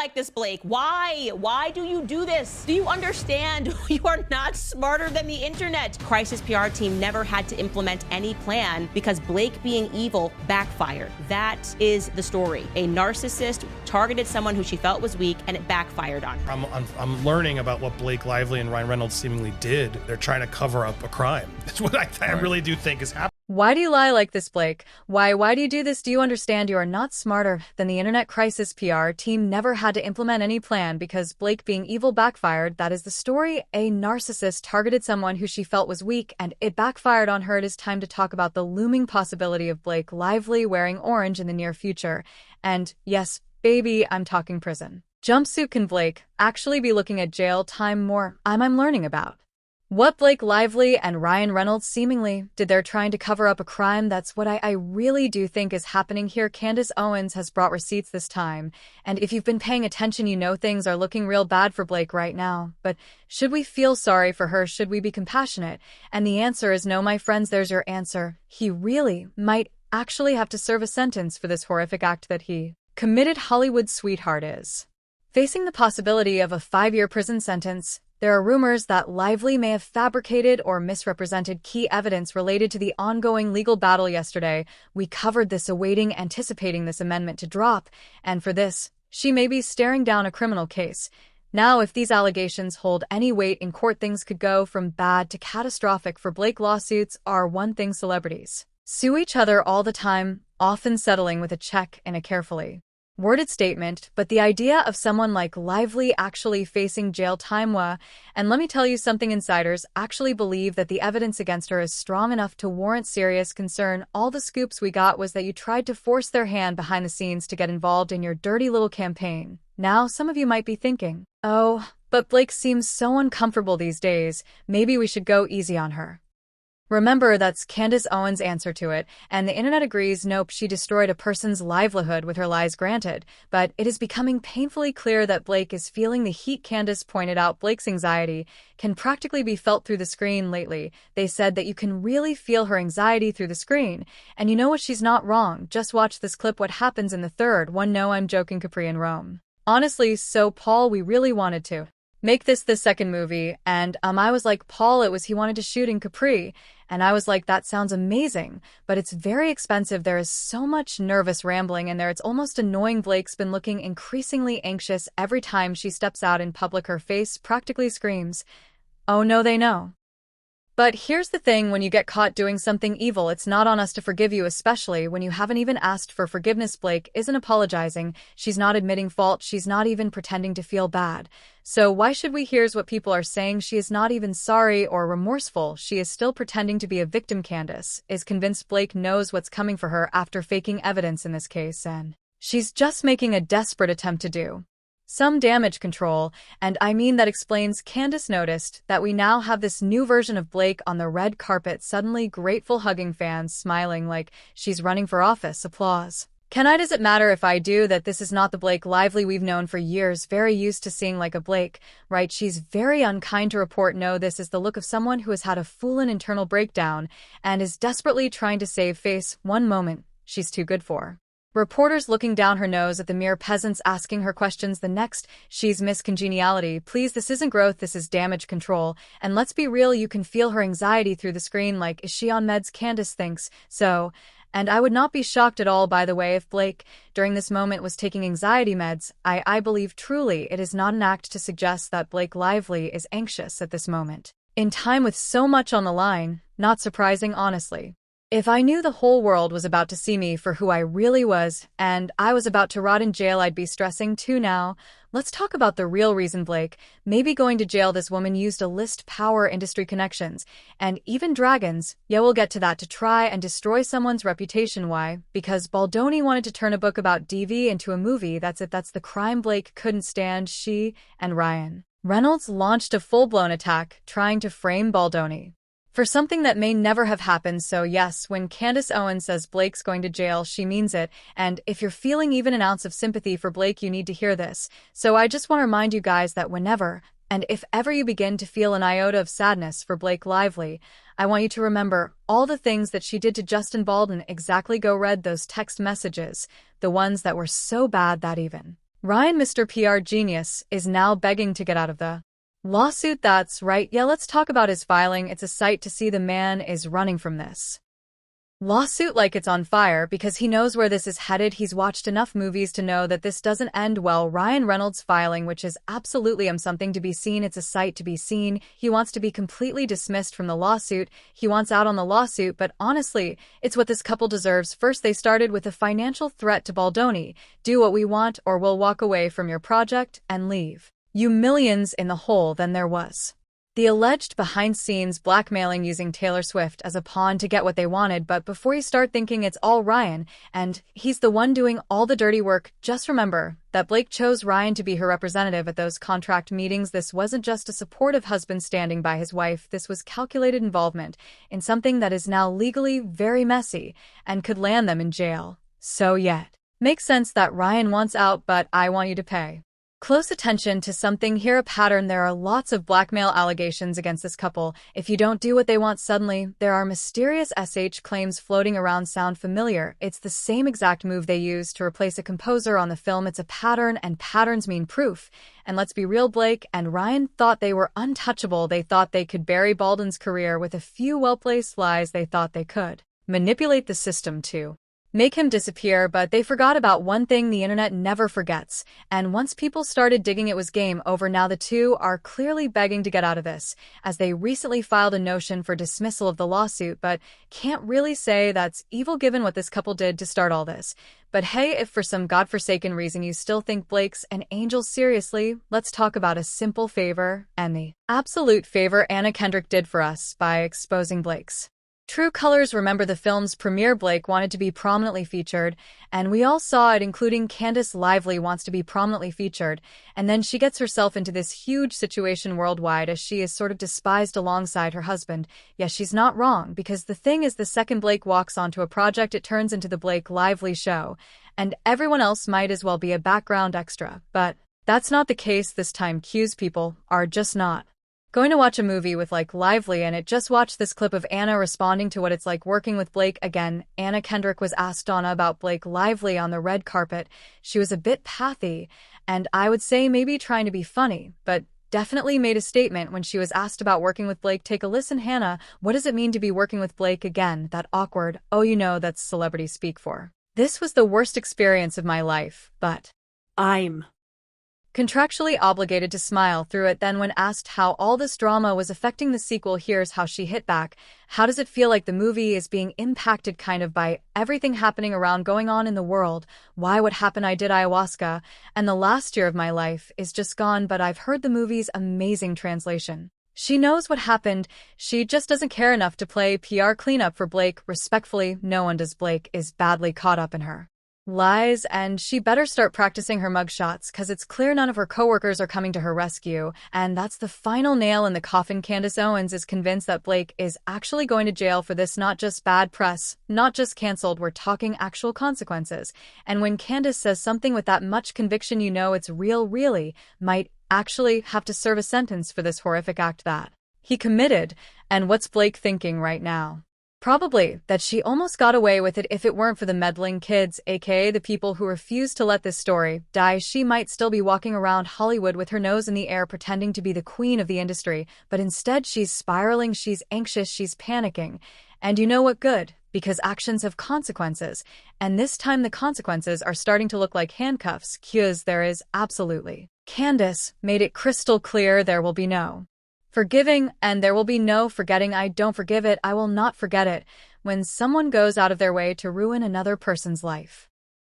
like this, Blake? Why? Why do you do this? Do you understand you are not smarter than the internet? Crisis PR team never had to implement any plan because Blake being evil backfired. That is the story. A narcissist targeted someone who she felt was weak, and it backfired on her. I'm learning about what Blake Lively and Ryan Reynolds seemingly did. They're trying to cover up a crime. That's what I really do think is happening. Why do you lie like this, Blake? Why do you do this? Do you understand you are not smarter than the internet? Crisis PR team never had to implement any plan because Blake being evil backfired. That is the story. A narcissist targeted someone who she felt was weak, and it backfired on her. It is time to talk about the looming possibility of Blake Lively wearing orange in the near future. And yes, baby, I'm talking prison. Jumpsuit. Can Blake actually be looking at jail time? More I'm learning about what Blake Lively and Ryan Reynolds seemingly did. They're trying to cover up a crime. That's what I really do think is happening here. Candace Owens has brought receipts this time, and if you've been paying attention, you know things are looking real bad for Blake right now. But should we feel sorry for her? Should we be compassionate? And the answer is no, my friends. There's your answer. He really might actually have to serve a sentence for this horrific act that he committed. Hollywood sweetheart is facing the possibility of a 5-year prison sentence. There are rumors that Lively may have fabricated or misrepresented key evidence related to the ongoing legal battle. Yesterday, we covered this, anticipating this amendment to drop, and for this, she may be staring down a criminal case. Now, if these allegations hold any weight in court, things could go from bad to catastrophic for Blake. Lawsuits are one thing. Celebrities sue each other all the time, often settling with a check and a carefully worded statement, but the idea of someone like Lively actually facing jail time, and let me tell you something, insiders actually believe that the evidence against her is strong enough to warrant serious concern. All the scoops we got was that you tried to force their hand behind the scenes to get involved in your dirty little campaign. Now, some of you might be thinking, oh, but Blake seems so uncomfortable these days, maybe we should go easy on her. Remember, that's Candace Owens' answer to it, and the internet agrees. Nope, she destroyed a person's livelihood with her lies, granted, but it is becoming painfully clear that Blake is feeling the heat. Candace pointed out Blake's anxiety can practically be felt through the screen lately. They said that you can really feel her anxiety through the screen, and you know what, she's not wrong. Just watch this clip. What happens in the third one? No, I'm joking. Capri and Rome. Honestly, so Paul, we really wanted to make this the second movie, and I was like, Paul, he wanted to shoot in Capri, and I was like, that sounds amazing, but it's very expensive. There is so much nervous rambling in there, it's almost annoying. Blake's been looking increasingly anxious every time she steps out in public. Her face practically screams, oh no, they know. But here's the thing, when you get caught doing something evil, it's not on us to forgive you, especially when you haven't even asked for forgiveness. Blake isn't apologizing, she's not admitting fault, she's not even pretending to feel bad. So why should we? Here's what people are saying: she is not even sorry or remorseful, she is still pretending to be a victim. Candace is convinced Blake knows what's coming for her after faking evidence in this case, and she's just making a desperate attempt to do some damage control, and I mean that explains. Candace noticed that we now have this new version of Blake on the red carpet, suddenly grateful, hugging fans, smiling like she's running for office. Applause. Does it matter if I do that this is not the Blake Lively we've known for years, very used to seeing like a Blake, right? She's very unkind to report. No, this is the look of someone who has had a full-on internal breakdown and is desperately trying to save face. One moment, she's too good for reporters looking down her nose at the mere peasants asking her questions. The next, she's Miss Congeniality. Please, this isn't growth, this is damage control. And let's be real, you can feel her anxiety through the screen. Like, is she on meds? Candace thinks so. And I would not be shocked at all, by the way, if Blake, during this moment, was taking anxiety meds. I believe truly it is not an act to suggest that Blake Lively is anxious at this moment in time with so much on the line. Not surprising, honestly. If I knew the whole world was about to see me for who I really was, and I was about to rot in jail, I'd be stressing too. Now, let's talk about the real reason Blake may be going to jail. This woman used a list, power, industry connections, and even dragons. Yeah, we'll get to that, to try and destroy someone's reputation. Why? Because Baldoni wanted to turn a book about DV into a movie. That's it, that's the crime Blake couldn't stand. She and Ryan Reynolds launched a full-blown attack trying to frame Baldoni for something that may never have happened. So yes, when Candace Owens says Blake's going to jail, she means it. And if you're feeling even an ounce of sympathy for Blake, you need to hear this. So I just want to remind you guys that whenever and if ever you begin to feel an iota of sadness for Blake Lively, I want you to remember all the things that she did to Justin Baldwin. Exactly. Go read those text messages, the ones that were so bad that even Ryan, Mr. PR genius, is now begging to get out of the lawsuit. That's right. Yeah, let's talk about his filing. It's a sight to see. The man is running from this lawsuit like it's on fire because he knows where this is headed. He's watched enough movies to know that this doesn't end well. Ryan Reynolds filing, which is absolutely something to be seen. It's a sight to be seen. He wants to be completely dismissed from the lawsuit. He wants out on the lawsuit, but honestly, it's what this couple deserves. First, they started with a financial threat to Baldoni. Do what we want or we'll walk away from your project and leave you millions in the hole. Then there was the alleged behind-scenes blackmailing using Taylor Swift as a pawn to get what they wanted. But before you start thinking it's all Ryan, and he's the one doing all the dirty work, just remember that Blake chose Ryan to be her representative at those contract meetings. This wasn't just a supportive husband standing by his wife. This was calculated involvement in something that is now legally very messy and could land them in jail. So yet, makes sense that Ryan wants out, but I want you to pay close attention to something here, a pattern. There are lots of blackmail allegations against this couple. If you don't do what they want, suddenly there are mysterious claims floating around. Sound familiar? It's the same exact move they used to replace a composer on the film. It's a pattern, and patterns mean proof. And let's be real, Blake and Ryan thought they were untouchable. They thought they could bury Baldwin's career with a few well-placed lies. They thought they could manipulate the system to make him disappear, but they forgot about one thing the internet never forgets. And once people started digging, it was game over. Now the two are clearly begging to get out of this, as they recently filed a motion for dismissal of the lawsuit, but can't really say that's evil given what this couple did to start all this. But hey, if for some godforsaken reason you still think Blake's an angel, seriously, let's talk about a simple favor, and the absolute favor Anna Kendrick did for us by exposing Blake's true colors. Remember the film's premiere, Blake wanted to be prominently featured, and we all saw it, including Candace Lively wants to be prominently featured, and then she gets herself into this huge situation worldwide as she is sort of despised alongside her husband. Yes, she's not wrong, because the thing is, the second Blake walks onto a project, it turns into the Blake Lively show, and everyone else might as well be a background extra. But that's not the case this time. Cues people are just not going to watch a movie with like Lively in it. Just watch this clip of Anna responding to what it's like working with Blake. Again, Anna Kendrick was asked Donna about Blake Lively on the red carpet. She was a bit pathy, and I would say maybe trying to be funny, but definitely made a statement when she was asked about working with Blake. Take a listen. Hannah, what does it mean to be working with Blake? Again, that awkward, oh, you know, that's celebrity speak for. This was the worst experience of my life, but I'm contractually obligated to smile through it. Then when asked how all this drama was affecting the sequel, here's how she hit back. How does it feel like the movie is being impacted kind of by everything happening around going on in the world? Why, what happened? I did ayahuasca, and the last year of my life is just gone, but I've heard the movie's amazing translation. She knows what happened. She just doesn't care enough to play PR cleanup for Blake. Respectfully, no one does. Blake is badly caught up in her lies, and she better start practicing her mugshots, cause it's clear none of her coworkers are coming to her rescue. And that's the final nail in the coffin. Candace Owens is convinced that Blake is actually going to jail for this. Not just bad press, not just canceled, we're talking actual consequences. And when Candace says something with that much conviction, you know it's real. Really might actually have to serve a sentence for this horrific act that he committed. And what's Blake thinking right now? Probably that she almost got away with it if it weren't for the meddling kids, aka the people who refused to let this story die. She might still be walking around Hollywood with her nose in the air pretending to be the queen of the industry, but instead she's spiraling, she's anxious, she's panicking. And you know what? Good, because actions have consequences, and this time the consequences are starting to look like handcuffs. Cuz there is absolutely. Candace made it crystal clear there will be no forgiving, and there will be no forgetting. I don't forgive it. I will not forget it. When someone goes out of their way to ruin another person's life,